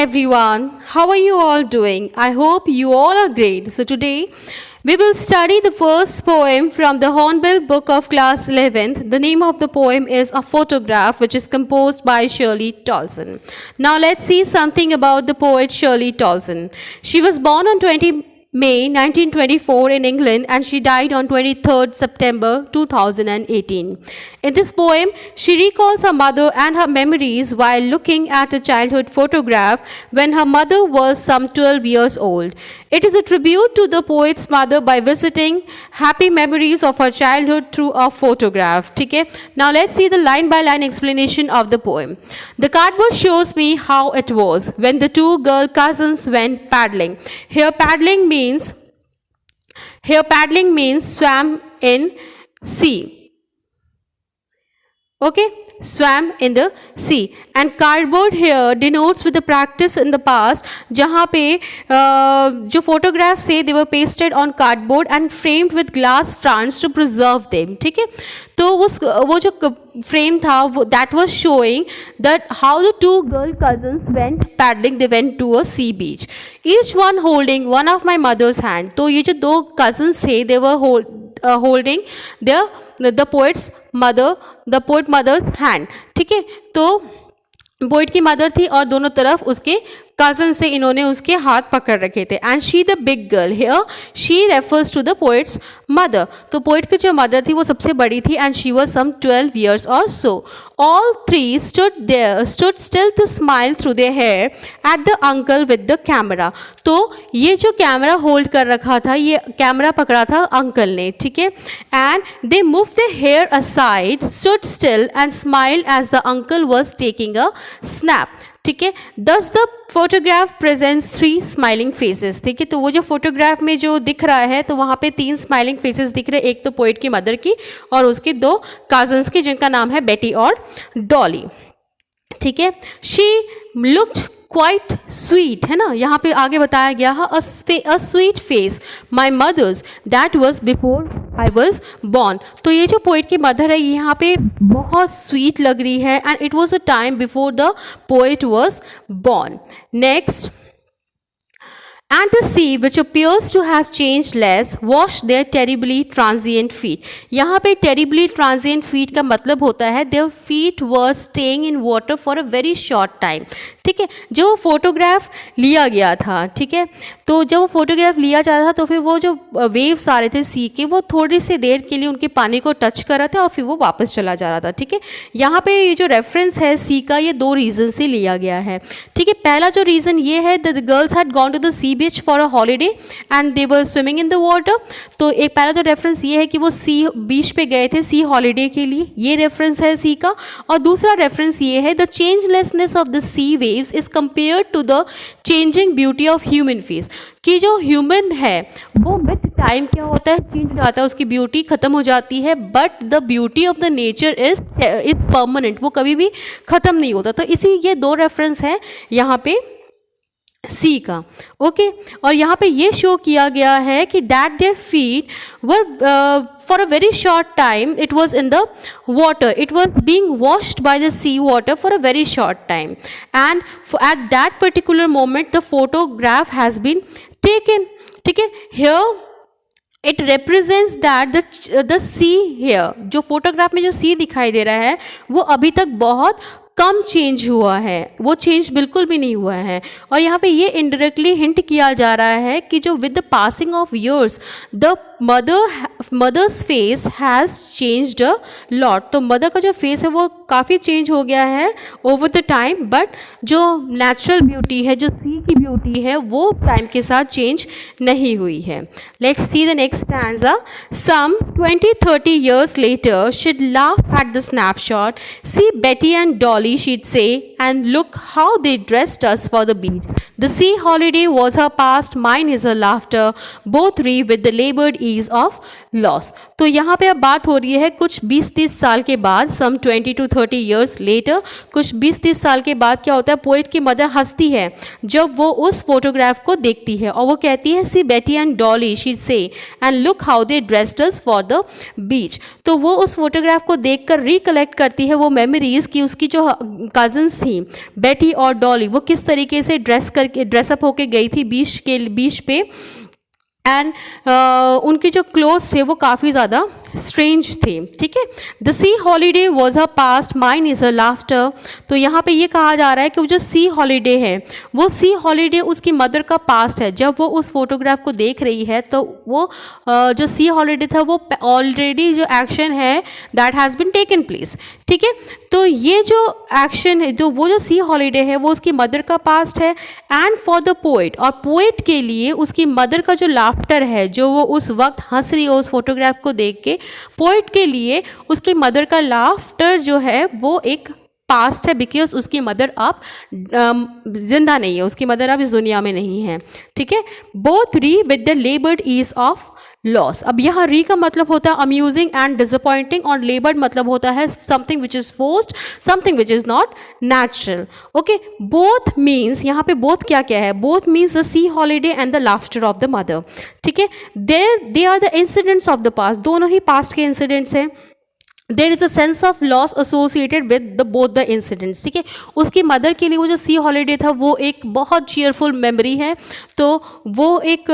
everyone. How are you all doing? I hope you all are great. So today we will study the first poem from the Hornbill book of class 11th. The name of the poem is A Photograph, which is composed by Shirley Tolson. Now let's see something about the poet Shirley Tolson. She was born on 20 May 1924 in England and she died on 23rd September 2018. In this poem, she recalls her mother and her memories while looking at a childhood photograph when her mother was some 12 years old. It is a tribute to the poet's mother by visiting happy memories of her childhood through a photograph. Okay? Now let's see the line by line explanation of the poem. The cardboard shows me how it was when the two girl cousins went paddling. Here paddling means swam in sea. Okay, swam in the sea. And cardboard here denotes with the practice in the past जहाँ पे जो photographs से they were pasted on cardboard and framed with glass fronts to preserve them. ठीक है, तो वो जो frame था that was showing that how the two girl cousins went paddling. They went to a sea beach, each one holding one of my mother's hand. तो ये जो दो cousins थे they were holding the poet's mother's hand. ठीक है, तो poet की mother थी और दोनों तरफ उसके कजन से इन्होंने उसके हाथ पकड़ रखे थे. And she the big girl here she refers to the poet's mother. तो पोइट की जो मदर थी वो सबसे बड़ी थी and she was some 12 years or so. All three stood still to smile through their hair at the uncle with the camera. तो ये जो कैमरा होल्ड कर रखा था, ये कैमरा पकड़ा था अंकल ने. ठीक है, and they move the hair aside, stood still and smiled as the uncle was taking a snap. ठीक है, thus the photograph presents 3 smiling faces. ठीक है, तो वो जो फोटोग्राफ में जो दिख रहा है तो वहाँ पे 3 स्माइलिंग फेसेस दिख रहे हैं. एक तो पोइट की मदर की और उसके 2 कजन्स की जिनका नाम है बेटी और डॉली. ठीक है, शी लुक्ड क्वाइट स्वीट, है ना, यहाँ पे आगे बताया गया है a sweet face my mother's that was before I was born. तो ये जो पोइट की मदर है यहाँ पे बहुत स्वीट लग रही है and it was a time before the poet was born. Next, and the sea which appears to have changed less washed their terribly transient feet. यहाँ पे terribly transient feet का मतलब होता है their feet were staying in water for a very short time. ठीक है, जो photograph लिया गया था, ठीक है, तो जब वो फोटोग्राफ लिया जा रहा था तो फिर वो जो वेव्स आ रहे थे सी के वो थोड़ी सी देर के लिए उनके पानी को टच कर रहा था और फिर वो वापस चला जा रहा था. ठीक है, यहाँ पे ये जो रेफरेंस है सी का ये 2 रीज़न से लिया गया है. ठीक है, पहला जो रीज़न ये है the girls had gone to the sea beach for a holiday and they were swimming in the water. तो एक पहला जो रेफरेंस ये है कि वो सी बीच पे गए थे सी हॉलीडे के लिए, ये रेफरेंस है सी का. और दूसरा रेफरेंस ये है the changelessness of the sea waves is compared to the changing beauty of human face. कि जो ह्यूमन है वो विथ टाइम क्या होता है, चेंज हो जाता है, उसकी ब्यूटी ख़त्म हो जाती है, but the beauty of the nature is permanent, वो कभी भी ख़त्म नहीं होता. तो इसी ये 2 रेफरेंस है यहाँ पे सी का. ओके, और यहाँ पे ये शो किया गया है कि that their feet were for a very short time it was in the water, it was being washed by the sea water for a very short time, and at that particular moment the photograph has been taken. ठीक है, here it represents that the sea here, जो photograph में जो सी दिखाई दे रहा है वो अभी तक बहुत कम चेंज हुआ है, वो चेंज बिल्कुल भी नहीं हुआ है. और यहाँ पे ये इनडायरेक्टली हिंट किया जा रहा है कि जो with the passing of years the mother's face has changed a lot. तो मदर का जो फेस है वो काफ़ी चेंज हो गया है ओवर द टाइम, बट जो नेचुरल ब्यूटी है, जो सी की ब्यूटी है, वो टाइम के साथ चेंज नहीं हुई है. Let's see the next stanza. Some 20-30 years later she'd laugh at the snapshot, see Betty and Dolly she'd say, and look how they dressed us for the beach. The sea holiday was her past, mine is her laughter, both reeve with the labored ease of loss. तो यहाँ पे अब बात हो रही है कुछ 20-30 साल के बाद, सम 20 to 30 ईयर्स लेटर, कुछ 20-30 साल के बाद क्या होता है, पोइट की मदर हंसती है जब वो उस फोटोग्राफ को देखती है और वो कहती है सी बेटी एंड डॉली शी से and look how they dressed us for the beach. तो वो उस फोटोग्राफ को देखकर रिकलेक्ट करती है वो मेमोरीज की उसकी जो कजन्स थी बेटी और डॉली वो किस तरीके से ड्रेसअप होके गई थी बीच पे, एंड उनके जो क्लोथ्स थे वो काफ़ी ज़्यादा स्ट्रेंज थे। ठीक है, the sea holiday was her past mine is her laughter. तो यहाँ पे ये कहा जा रहा है कि वो जो सी हॉलीडे है वो सी हॉलीडे उसकी मदर का पास्ट है। जब वो उस फोटोग्राफ को देख रही है तो वो जो सी हॉलीडे था वो ऑलरेडी जो एक्शन है that has been taken place. ठीक है, तो ये जो एक्शन है तो वो जो सी हॉलीडे है वो उसकी मदर का पास्ट है, एंड फॉर द पोइट, और पोइट के लिए उसकी मदर का जो लाफ्टर है जो वो उस वक्त हंस रही है उस फोटोग्राफ को देख के, पोइट के लिए उसकी मदर का लाफ्टर जो है वो एक पास्ट है, बिकॉज उसकी मदर अब जिंदा नहीं है, उसकी मदर अब इस दुनिया में नहीं है। ठीक है, both wry with the laboured ease of loss. अब यहाँ री का मतलब होता है अम्यूजिंग एंड डिसअपॉइंटिंग, और लेबर्ड मतलब होता है something which is forced, something which is not natural. Okay, both means, यहाँ पे बोथ क्या क्या है, both means the sea holiday and the laughter of the mother. ठीक है, they are the incidents of the past, दोनों ही past के इंसिडेंट्स हैं। There is a sense of loss associated with the both the incidents. ठीक है, उसकी mother के लिए वो जो सी हॉलीडे था वो एक बहुत चीयरफुल मेमोरी है, तो वो एक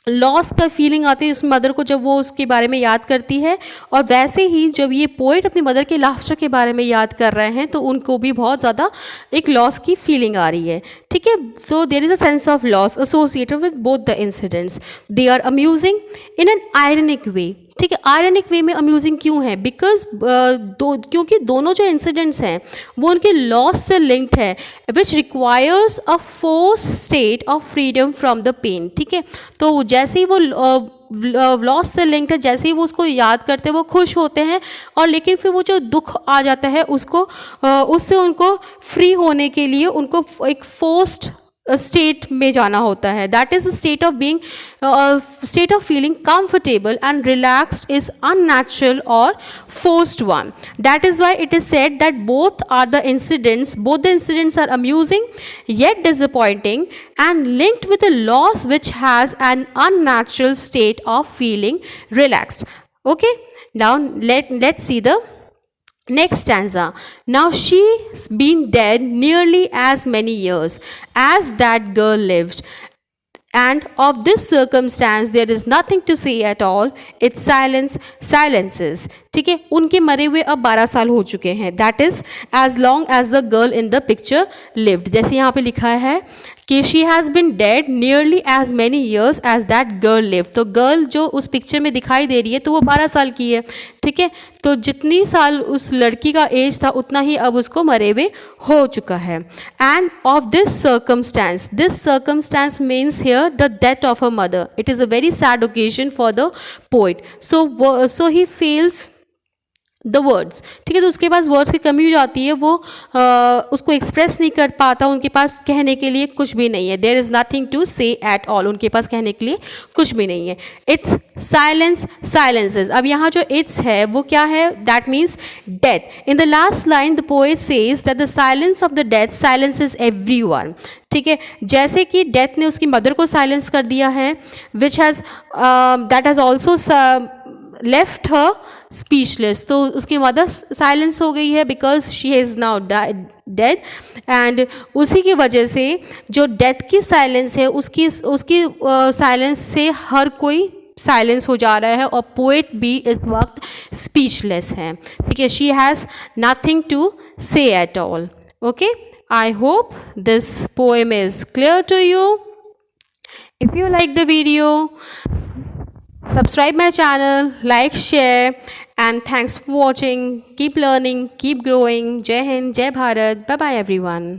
लॉस का फीलिंग आती है उस मदर को जब वो उसके बारे में याद करती है, और वैसे ही जब ये पोइट अपनी मदर के लाफ्टर के बारे में याद कर रहे हैं तो उनको भी बहुत ज़्यादा एक लॉस की फीलिंग आ रही है। ठीक है, so there is a sense of loss associated with both the incidents. They are amusing in an ironic way. ठीक है, आयरनिक वे में अम्यूजिंग क्यों है, बिकॉज क्योंकि दोनों जो इंसिडेंट्स हैं वो उनके लॉस से लिंक्ड है, which requires a force state of freedom from the pain. ठीक है, तो जैसे ही वो लॉस से लिंक्ड है, जैसे ही वो उसको याद करते हैं वो खुश होते हैं, और लेकिन फिर वो जो दुख आ जाता है उसको उससे उनको फ्री होने के लिए उनको एक फोर्स्ड स्टेट में जाना होता है। That is state of being state of feeling comfortable and relaxed is unnatural और forced one. That is why it is said that both the incidents are amusing yet disappointing and linked with a loss which has an unnatural state of feeling relaxed. Okay, now let's see the next stanza. Now she's been dead nearly as many years as that girl lived, and of this circumstance there is nothing to say at all. Its silence silences. ठीक है, उनके मरे हुए अब 12 साल हो चुके हैं। That is as long as the girl in the picture lived. जैसे यहाँ पे लिखा है कि she has been dead nearly as many years as that girl lived. तो गर्ल जो उस पिक्चर में दिखाई दे रही है तो वो 12 साल की है। ठीक है, तो जितनी साल उस लड़की का एज था उतना ही अब उसको मरे हुए हो चुका है। End of this circumstance means here the death of a mother. It is a very sad occasion for the poet, so he feels the words. ठीक है, तो उसके पास वर्ड्स की कमी हो जाती है, वो उसको एक्सप्रेस नहीं कर पाता, उनके पास कहने के लिए कुछ भी नहीं है। देयर इज़ नथिंग टू से एट ऑल, उनके पास कहने के लिए कुछ भी नहीं है। It's silence silences. अब यहाँ जो इट्स है वो क्या है, that means death. In the last line the poet says that the silence of the death silences everyone. ठीक है, जैसे कि डेथ ने उसकी मदर को साइलेंस कर दिया है, which has that has also left her speechless. तो उसकी मदर साइलेंस हो गई है because she is now dead, and उसी की वजह से जो डेथ की साइलेंस है उसकी साइलेंस से हर कोई साइलेंस हो जा रहा है, और पोएट भी इस वक्त स्पीचलेस है। ठीक है, शी हैज़ नथिंग टू से at all. Okay, I hope this poem is clear to you. If you like the video, subscribe my channel, like, share, and thanks for watching. Keep learning, keep growing. Jai Hind, Jai Bharat. Bye bye everyone.